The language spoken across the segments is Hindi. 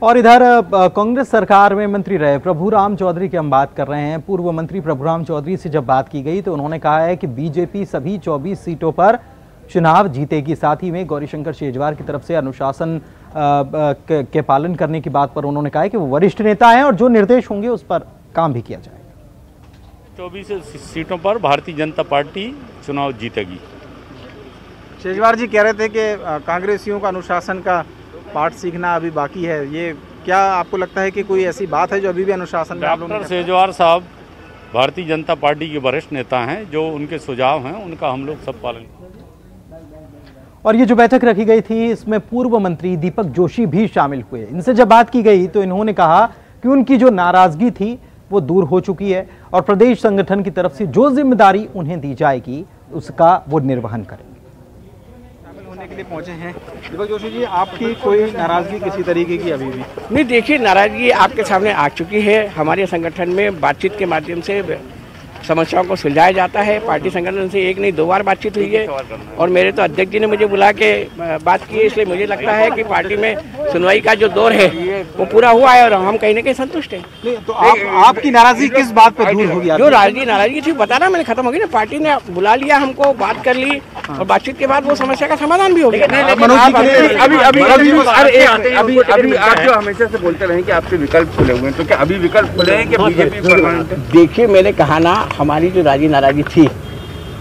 और इधर कांग्रेस सरकार में मंत्री रहे प्रभुराम चौधरी की हम बात कर रहे हैं। पूर्व मंत्री प्रभुराम चौधरी से जब बात की गई तो उन्होंने कहा है कि बीजेपी सभी 24 सीटों पर चुनाव जीतेगी। साथ ही में गौरीशंकर शेजवार की तरफ से अनुशासन के पालन करने की बात पर उन्होंने कहा है कि वो वरिष्ठ नेता हैं और जो निर्देश होंगे उस पर काम भी किया जाएगा। 24 सीटों पर भारतीय जनता पार्टी चुनाव जीतेगी। शेजवार जी कह रहे थे कि कांग्रेसियों का अनुशासन का पाठ सीखना अभी बाकी है। ये क्या आपको लगता है कि कोई ऐसी बात है जो अभी भी अनुशासन में? डॉक्टर शेजवार साहब भारतीय जनता पार्टी के वरिष्ठ नेता हैं, जो उनके सुझाव हैं उनका हम लोग सब पालन। और ये जो बैठक रखी गई थी इसमें पूर्व मंत्री दीपक जोशी भी शामिल हुए। इनसे जब बात की गई तो इन्होंने कहा कि उनकी जो नाराजगी थी वो दूर हो चुकी है और प्रदेश संगठन की तरफ से जो जिम्मेदारी उन्हें दी जाएगी उसका वो निर्वहन करेंगे। शामिल होने के लिए पहुंचे हैं दीपक जोशी जी, आपकी कोई नाराजगी किसी तरीके की अभी भी नहीं? देखिए, नाराजगी आपके सामने आ चुकी है। हमारे संगठन में बातचीत के माध्यम से समस्याओं को सुलझाया जाता है। पार्टी संगठन से एक नहीं 2 बार बातचीत हुई है और मेरे तो अध्यक्ष जी ने मुझे बुला के बात की है। इसलिए मुझे लगता है कि पार्टी में सुनवाई का जो दौर है वो पूरा हुआ है और हम कहीं ना कहीं संतुष्ट हैं। नहीं तो आपकी नाराजगी किस बात पर दूर होगी? जो नाराजगी थी बता मैंने खत्म होगी ना। पार्टी ने बुला लिया हमको, बात कर ली और बातचीत के बाद वो समस्या का समाधान भी हो गया। अभी आप जो हमेशा से बोलते रहे कि आपके विकल्प खुले हुए हैं, तो क्या अभी विकल्प खुले हैं कि बीजेपी? देखिए, मैंने कहा ना, हमारी जो नाराजगी थी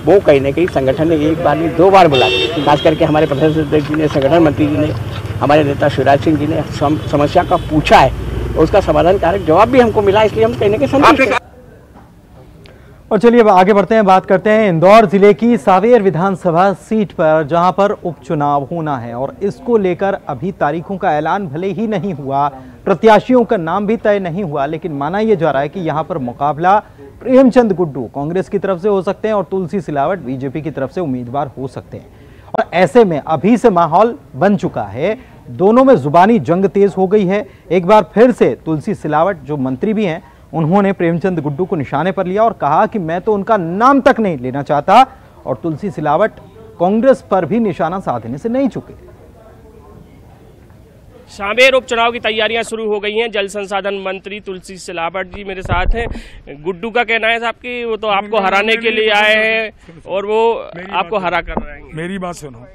वो कहीं ना कहीं संगठन ने 1 बार नहीं 2 बार बुला दी। खास करके हमारे प्रदेश अध्यक्ष जी ने, संगठन मंत्री जी ने, हमारे नेता शिवराज सिंह जी ने समस्या का पूछा है और उसका समाधान कारक जवाब भी हमको मिला। इसलिए हम कहीं ना कहीं संतुष्ट हैं। और चलिए अब आगे बढ़ते हैं, बात करते हैं इंदौर जिले की सांवेर विधानसभा सीट पर जहां पर उपचुनाव होना है और इसको लेकर अभी तारीखों का ऐलान भले ही नहीं हुआ, प्रत्याशियों का नाम भी तय नहीं हुआ, लेकिन माना यह जा रहा है कि यहां पर मुकाबला प्रेमचंद गुड्डू कांग्रेस की तरफ से हो सकते हैं और तुलसी सिलावट बीजेपी की तरफ से उम्मीदवार हो सकते हैं। और ऐसे में अभी से माहौल बन चुका है, दोनों में जुबानी जंग तेज हो गई है। एक बार फिर से तुलसी सिलावट जो मंत्री भी हैं उन्होंने प्रेमचंद गुड्डू को निशाने पर लिया और कहा कि मैं तो उनका नाम तक नहीं लेना चाहता। और तुलसी सिलावट कांग्रेस पर भी निशाना साधने से नहीं चुके। सांवेर उपचुनाव की तैयारियां शुरू हो गई हैं। जल संसाधन मंत्री तुलसी सिलावट जी मेरे साथ हैं। गुड्डू का कहना है साहब कि वो तो आपको हराने के लिए आए हैं और वो आपको हरा कर रहे हैं। मेरी बात सुनो,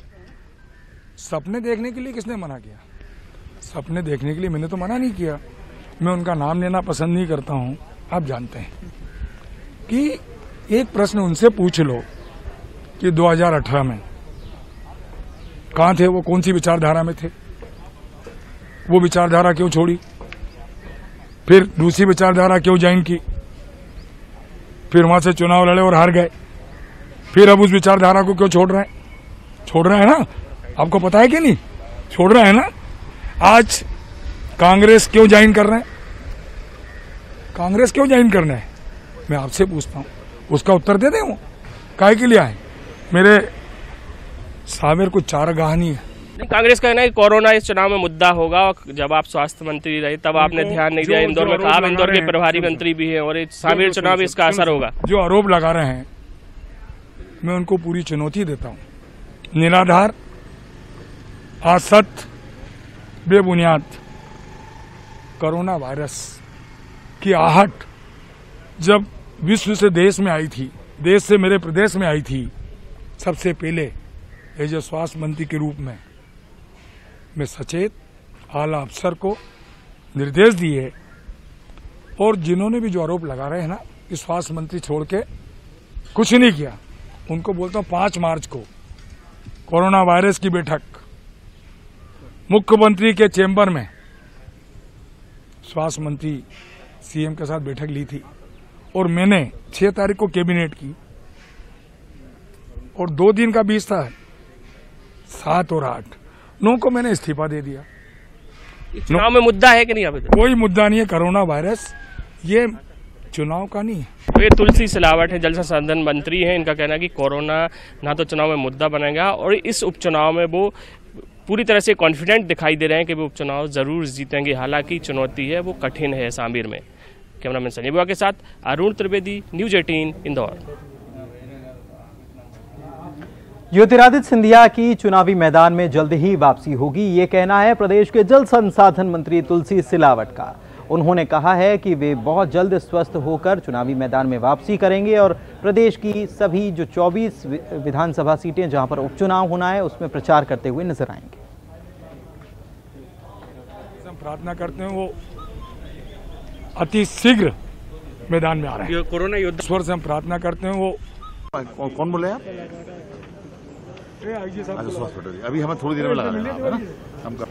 सपने देखने के लिए किसने मना किया? सपने देखने के लिए मैंने तो मना नहीं किया। मैं उनका नाम लेना पसंद नहीं करता हूं। आप जानते हैं कि एक प्रश्न उनसे पूछ लो कि 2018 में कहां थे वो, कौन सी विचारधारा में थे, वो विचारधारा क्यों छोड़ी, फिर दूसरी विचारधारा क्यों ज्वाइन की, फिर वहां से चुनाव लड़े और हार गए, फिर अब उस विचारधारा को क्यों छोड़ रहे हैं? छोड़ रहे हैं ना, आपको पता है कि नहीं? छोड़ रहे हैं ना। आज कांग्रेस क्यों ज्वाइन कर रहे हैं? कांग्रेस क्यों ज्वाइन करना है मैं आपसे पूछता हूं, उसका उत्तर दे दें। वो काहे के लिए आए? मेरे सांवेर को चारागाह नहीं है। कांग्रेस कहना है कि कोरोना इस चुनाव में मुद्दा होगा। जब आप स्वास्थ्य मंत्री रहे तब आपने ध्यान नहीं दिया इंदौर में, कहा आप इंदौर के प्रभारी मंत्री भी हैं और सांवेर चुनाव में इसका असर होगा। जो आरोप लगा रहे हैं मैं उनको पूरी चुनौती देता हूं। निराधार, असत्य, बेबुनियाद कोरोना वायरस की आहट जब विश्व से देश में आई थी, देश से मेरे प्रदेश में आई थी, सबसे पहले एज ए स्वास्थ्य मंत्री के रूप में मैं सचेत आला अफसर को निर्देश दिए और जिन्होंने भी जो आरोप लगा रहे हैं ना कि स्वास्थ्य मंत्री छोड़ के कुछ नहीं किया, उनको बोलता हूं 5 मार्च को कोरोना वायरस की बैठक मुख्यमंत्री के चेंबर में स्वास्थ्य मंत्री सीएम के साथ बैठक ली थी और मैंने 6 तारीख को कैबिनेट की और 2 दिन का बीच था, 7 और 8, 9 को मैंने इस्तीफा दे दिया। चुनाव में मुद्दा है कि नहीं? अभी कोई मुद्दा नहीं है। कोरोना वायरस ये चुनाव का नहीं है। तो ये तुलसी सिलावट है, जल संसाधन मंत्री हैं। इनका कहना है कि कोरोना ना तो चुनाव में मुद्दा बनेगा और इस उपचुनाव में वो पूरी तरह से कॉन्फिडेंट दिखाई दे रहे हैं कि वो उपचुनाव जरूर जीतेंगे। हालांकि चुनौती है वो कठिन है सांवेर में। कैमरामैन संजय बुआ के साथ अरुण त्रिवेदी, न्यूज़ 18 इंदौर। ज्योतिरादित्य सिंधिया की चुनावी मैदान में जल्द ही वापसी होगी, ये कहना है प्रदेश के जल संसाधन मंत्री तुलसी सिलावट का। उन्होंने कहा है कि वे बहुत जल्द स्वस्थ होकर चुनावी मैदान में वापसी करेंगे और प्रदेश की सभी जो 24 विधानसभा सीटें जहां पर उपचुनाव होना है उसमें प्रचार करते हुए नजर आएंगे। हम प्रार्थना करते हैं वो अति शीघ्र मैदान में आ रहे हैं। कोरोना योद्धा ईश्वर से हम प्रार्थना करते हैं वो कौन बोले आप? अभी हमें थोड़ी देर में लगा लेना, है ना? हम कर